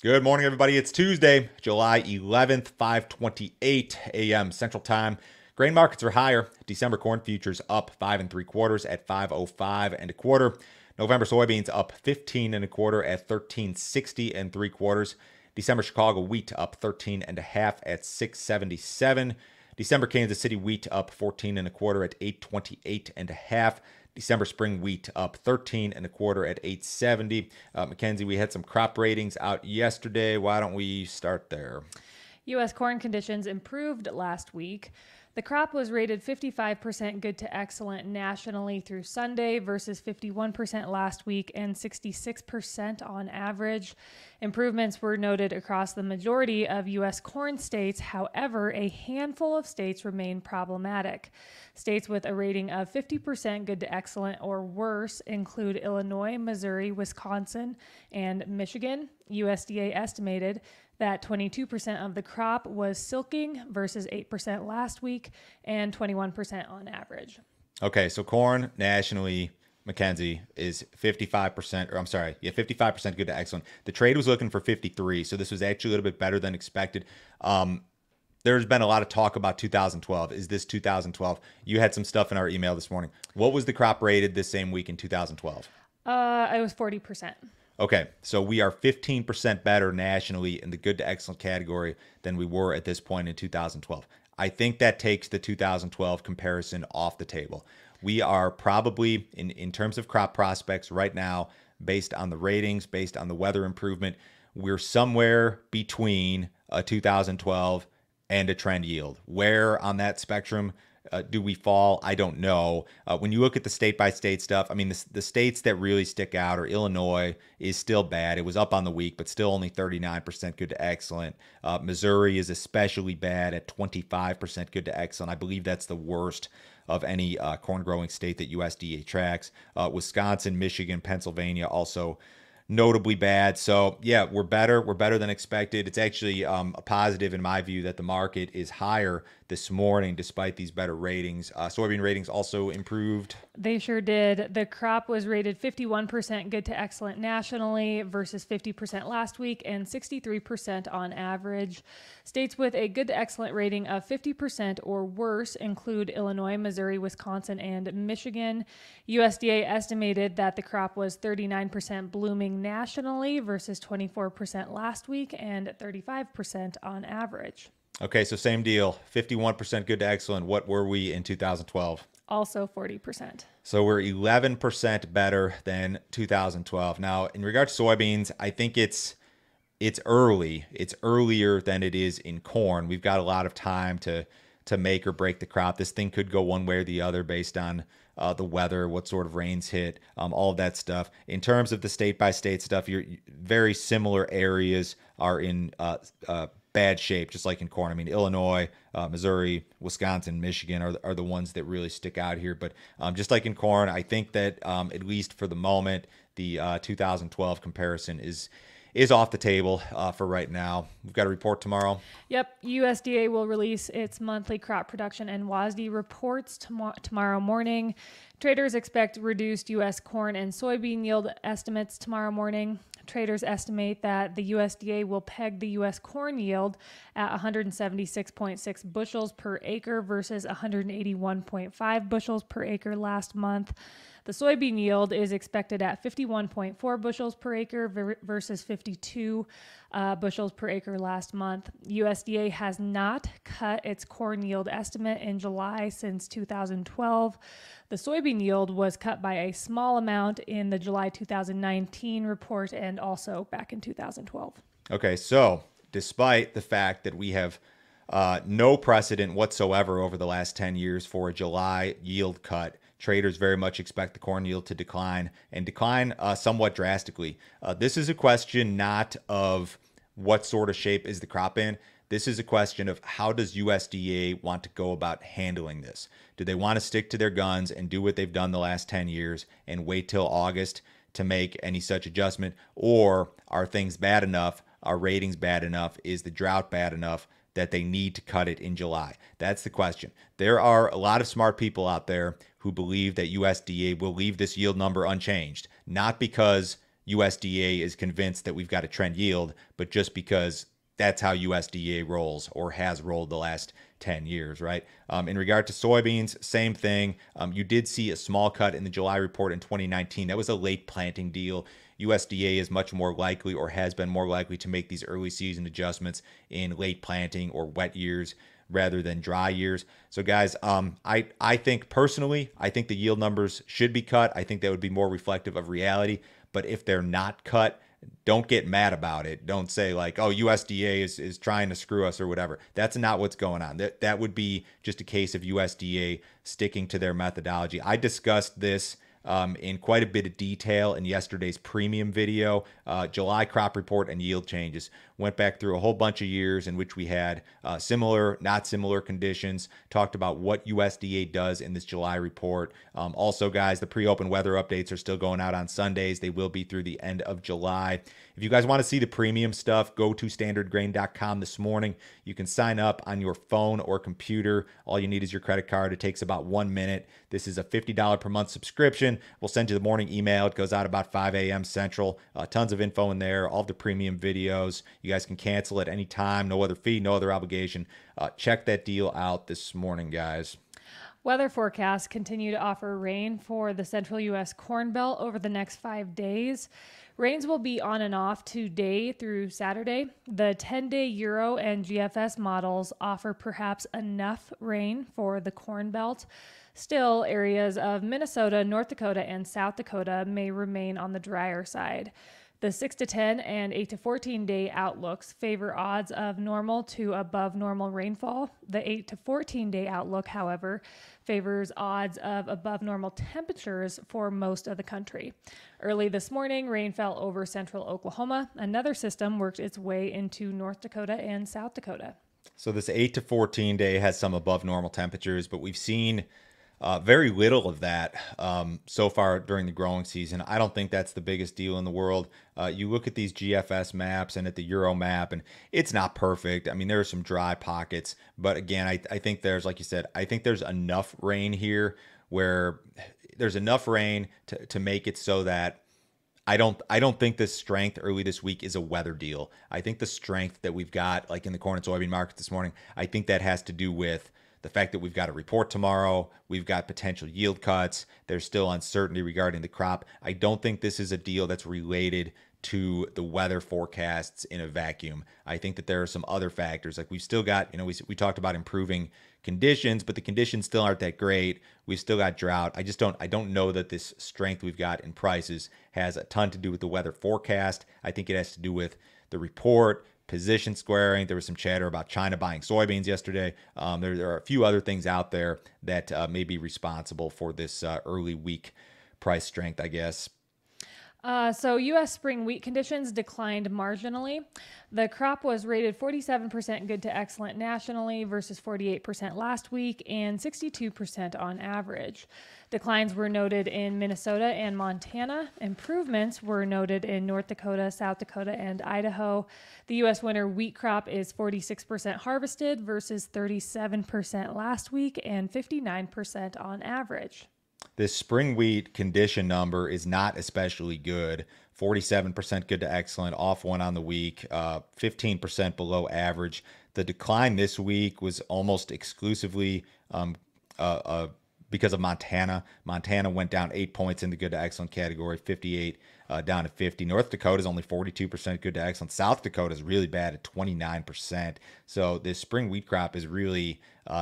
Good morning, everybody. It's Tuesday, July 11th, 5:28 a.m. Central Time. Grain markets are higher. December corn futures up 5 3/4 at 505 1/4. November soybeans up 15 1/4 at 1360 3/4. December Chicago wheat up 13 1/2 at 677. December Kansas City wheat up 14 1/4 at 828 1/2. December spring wheat up 13 1/4 at 870. Mackenzie, we had some crop ratings out yesterday. Why don't we start there? U.S. corn conditions improved last week. The crop was rated 55% good to excellent nationally through Sunday versus 51% last week and 66% on average. Improvements were noted across the majority of U.S. corn states. However, a handful of states remain problematic. States with a rating of 50% good to excellent or worse include Illinois, Missouri, Wisconsin, and Michigan. USDA estimated that 22% of the crop was silking versus 8% last week and 21% on average. Okay, so corn nationally, Mackenzie, is 55%, or I'm sorry, 55% good to excellent. The trade was looking for 53, so this was actually a little bit better than expected. There's been a lot of talk about 2012. Is this 2012? You had some stuff in our email this morning. What was the crop rated this same week in 2012? It was 40%. Okay, so we are 15% better nationally in the good to excellent category than we were at this point in 2012. I think that takes the 2012 comparison off the table. We are probably, in terms of crop prospects right now, based on the ratings, based on the weather improvement, we're somewhere between a 2012 and a trend yield. Where on that spectrum do we fall? I don't know. When you look at the state by state stuff, I mean, the states that really stick out are Illinois is still bad. It was up on the week, but still only 39% good to excellent. Missouri is especially bad at 25% good to excellent. I believe that's the worst of any corn growing state that USDA tracks. Wisconsin, Michigan, Pennsylvania also notably bad. So yeah, we're better. We're better than expected. It's actually a positive in my view that the market is higher this morning despite these better ratings. Soybean ratings also improved. They sure did. The crop was rated 51% good to excellent nationally versus 50% last week and 63% on average. States with a good to excellent rating of 50% or worse include Illinois, Missouri, Wisconsin, and Michigan. USDA estimated that the crop was 39% blooming nationally versus 24% last week and 35% on average. Okay, so same deal. 51% good to excellent. What were we in 2012? Also 40%. So we're 11% better than 2012. Now, in regards to soybeans, I think it's early. It's earlier than it is in corn. We've got a lot of time to make or break the crop. This thing could go one way or the other based on the weather, what sort of rains hit, all of that stuff. In terms of the state by state stuff, you're very similar areas are in bad shape, just like in corn. I mean, Illinois, Missouri, Wisconsin, Michigan are the ones that really stick out here. But just like in corn, I think that at least for the moment, the 2012 comparison is off the table for right now. We've got a report tomorrow. Yep, USDA will release its monthly crop production and WASDE reports tomorrow morning. Traders expect reduced U.S. corn and soybean yield estimates tomorrow morning. Traders estimate that the USDA will peg the U.S. corn yield at 176.6 bushels per acre versus 181.5 bushels per acre last month. The soybean yield is expected at 51.4 bushels per acre versus 52 bushels per acre last month. USDA has not cut its corn yield estimate in July since 2012. The soybean yield was cut by a small amount in the July 2019 report and also back in 2012. Okay, so despite the fact that we have no precedent whatsoever over the last 10 years for a July yield cut, traders very much expect the corn yield to decline and decline somewhat drastically. This is a question not of what sort of shape is the crop in. This is a question of how does USDA want to go about handling this? Do they want to stick to their guns and do what they've done the last 10 years and wait till August to make any such adjustment? Or are things bad enough? Are ratings bad enough? Is the drought bad enough that they need to cut it in July? That's the question. There are a lot of smart people out there who believe that USDA will leave this yield number unchanged, not because USDA is convinced that we've got a trend yield, but just because that's how USDA rolls or has rolled the last 10 years, right? In regard to soybeans, same thing. You did see a small cut in the July report in 2019. That was a late planting deal. USDA is much more likely, or has been more likely, to make these early season adjustments in late planting or wet years rather than dry years. So guys, I think personally, I think the yield numbers should be cut. I think that would be more reflective of reality. But if they're not cut, don't get mad about it. Don't say like, oh, USDA is trying to screw us or whatever. That's not what's going on. That would be just a case of USDA sticking to their methodology. I discussed this in quite a bit of detail in yesterday's premium video. July crop report and yield changes. Went back through a whole bunch of years in which we had similar, not similar conditions. Talked about what USDA does in this July report. Also, guys, the pre-open weather updates are still going out on Sundays. They will be through the end of July. If you guys want to see the premium stuff, go to standardgrain.com this morning. You can sign up on your phone or computer. All you need is your credit card. It takes about 1 minute. This is a $50 per month subscription. We'll send you the morning email. It goes out about 5 a.m. Central. Tons of info in there, all the premium videos. You guys can cancel at any time. No other fee, no other obligation. Check that deal out this morning, guys. Weather forecasts continue to offer rain for the central U.S. Corn Belt over the next 5 days. Rains will be on and off today through Saturday. The 10-day Euro and GFS models offer perhaps enough rain for the Corn Belt. Still, areas of Minnesota, North Dakota, and South Dakota may remain on the drier side. The 6 to 10 and 8 to 14 day outlooks favor odds of normal to above normal rainfall. The 8 to 14 day outlook, however, favors odds of above normal temperatures for most of the country. Early this morning, rain fell over central Oklahoma. Another system worked its way into North Dakota and South Dakota. So this 8 to 14 day has some above normal temperatures, but we've seen very little of that so far during the growing season. I don't think that's the biggest deal in the world. You look at these GFS maps and at the Euro map, and it's not perfect. I mean, there are some dry pockets, but again, I think there's, like you said, I think there's enough rain here where there's enough rain to make it so that I don't think this strength early this week is a weather deal. I think the strength that we've got, like in the corn and soybean market this morning, I think that has to do with the fact that we've got a report tomorrow, we've got potential yield cuts, there's still uncertainty regarding the crop. I don't think this is a deal that's related to the weather forecasts in a vacuum. I think that there are some other factors. Like we've still got, we talked about improving conditions, but the conditions still aren't that great. We've still got drought. I don't know that this strength we've got in prices has a ton to do with the weather forecast. I think it has to do with the report, position squaring. There was some chatter about China buying soybeans yesterday. There are a few other things out there that may be responsible for this early week price strength, I guess. So U.S. spring wheat conditions declined marginally. The crop was rated 47% good to excellent nationally versus 48% last week and 62% on average. Declines were noted in Minnesota and Montana. Improvements were noted in North Dakota, South Dakota, and Idaho. The U.S. winter wheat crop is 46% harvested versus 37% last week and 59% on average. This spring wheat condition number is not especially good. 47% good to excellent, off one on the week, 15% below average. The decline this week was almost exclusively because of Montana. Montana went down 8 points in the good to excellent category, 58 down to 50. North Dakota is only 42% good to excellent. South Dakota is really bad at 29%. So this spring wheat crop is really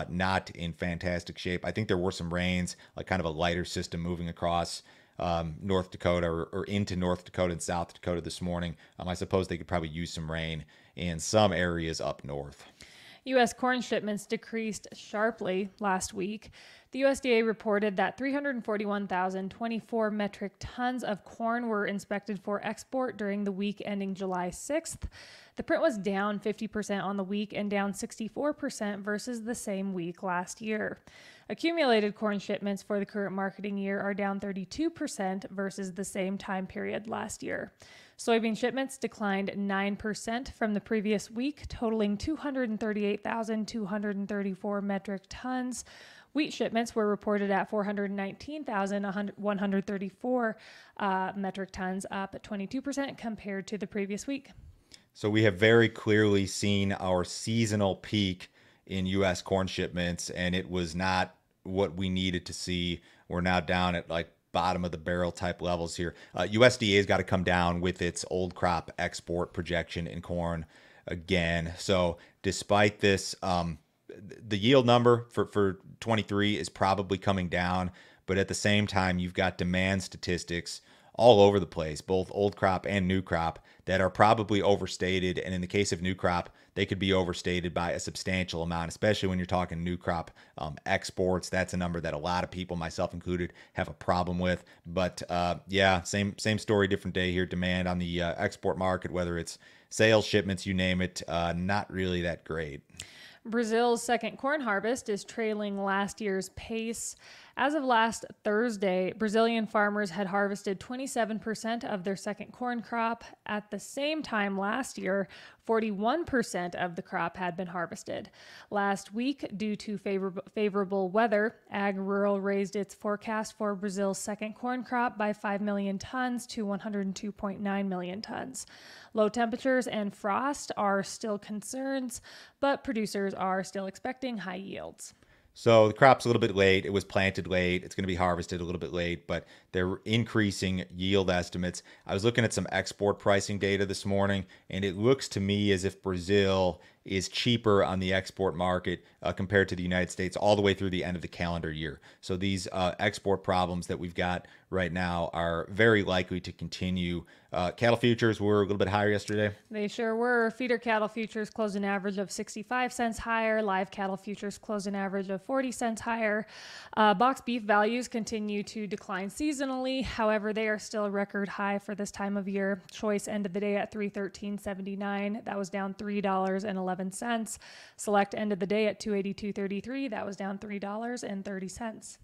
not in fantastic shape. I think there were some rains, like kind of a lighter system moving across North Dakota or into North Dakota and South Dakota this morning. I suppose they could probably use some rain in some areas up north. U.S. corn shipments decreased sharply last week. The USDA reported that 341,024 metric tons of corn were inspected for export during the week ending July 6th. The print was down 50% on the week and down 64% versus the same week last year. Accumulated corn shipments for the current marketing year are down 32% versus the same time period last year. Soybean shipments declined 9% from the previous week, totaling 238,234 metric tons, Wheat shipments were reported at 419,134 metric tons, up 22% compared to the previous week. So we have very clearly seen our seasonal peak in U.S. corn shipments, and it was not what we needed to see. We're now down at like bottom of the barrel type levels here. USDA's got to come down with its old crop export projection in corn again. So despite this, the yield number for 23 is probably coming down, but at the same time, you've got demand statistics all over the place, both old crop and new crop, that are probably overstated. And in the case of new crop, they could be overstated by a substantial amount, especially when you're talking new crop exports. That's a number that a lot of people, myself included, have a problem with. But yeah, same story, different day here. Demand on the export market, whether it's sales, shipments, you name it, not really that great. Brazil's second corn harvest is trailing last year's pace. As of last Thursday, Brazilian farmers had harvested 27% of their second corn crop. At the same time last year, 41% of the crop had been harvested. Last week, due to favorable weather, Ag Rural raised its forecast for Brazil's second corn crop by 5 million tons to 102.9 million tons. Low temperatures and frost are still concerns, but producers are still expecting high yields. So the crop's a little bit late. It was planted late. It's going to be harvested a little bit late, but they're increasing yield estimates. I was looking at some export pricing data this morning, and it looks to me as if Brazil is cheaper on the export market compared to the United States all the way through the end of the calendar year. So these export problems that we've got right now are very likely to continue. Cattle futures were a little bit higher yesterday. They sure were. Feeder cattle futures closed an average of 65 cents higher. Live cattle futures closed an average of 40 cents higher. Box beef values continue to decline seasonally. However, they are still a record high for this time of year. Choice ended the day at $313.79. That was down $3.11. Select ended the day at $282.33. That was down $3.30.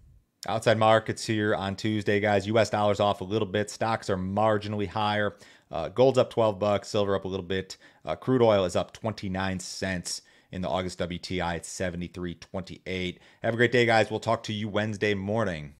Outside markets here on Tuesday, guys. U.S. dollars off a little bit. Stocks are marginally higher. Gold's up $12. Silver up a little bit. Crude oil is up 29 cents in the August WTI at 73.28. Have a great day, guys. We'll talk to you Wednesday morning.